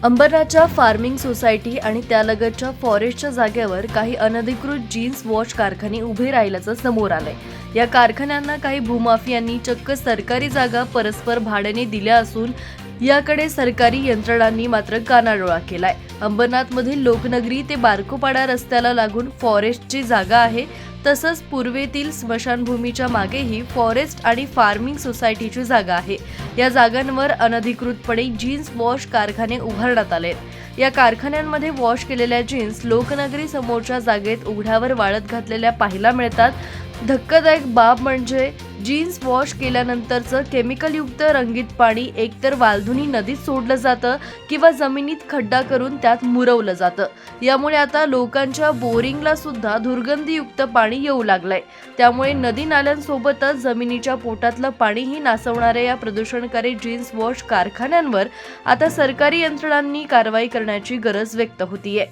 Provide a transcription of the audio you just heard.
अंबरनाथच्या farming society आणि त्यालगतच्या फॉरेस्टच्या जागेवर काही अनधिकृत जीन्स वॉश कारखाने उभे राहिल्याचं समोर आलंय। या कारखान्यांना काही भूमाफियांनी चक्क सरकारी जागा परस्पर भाड्याने दिल्या असून याकडे सरकारी यंत्रणांनी मात्र कानाडोळा केलाय। अंबरनाथमधील लोकनगरी ते बारकोपाडा रस्त्याला लागून फॉरेस्टची जागा आहे, तसंच पूर्वेतील स्मशानभूमीच्या मागेही फॉरेस्ट आणि फार्मिंग सोसायटीची जागा आहे। या जागांवर अनधिकृतपणे जीन्स वॉश कारखाने उभारण्यात आलेत। या कारखान्यांमध्ये वॉश केलेल्या जीन्स लोकनगरी समोरच्या जागेत उघड्यावर वाळत घातलेल्या पाहायला मिळतात। धक्कादायक बाब म्हणजे जीन्स वॉश केल्यानंतरचं केमिकलयुक्त रंगीत पाणी एकतर वालधुनी नदीत सोडलं जातं किंवा जमिनीत खड्डा करून त्यात मुरवलं जातं। यामुळे आता लोकांच्या बोरिंगला सुद्धा दुर्गंधीयुक्त पाणी येऊ लागलंय। त्यामुळे नदी नाल्यांसोबतच जमिनीच्या पोटातलं पाणीही नासवणाऱ्या या प्रदूषणकारी जीन्स वॉश कारखान्यांवर आता सरकारी यंत्रणांनी कारवाई करण्याची गरज व्यक्त होतीये।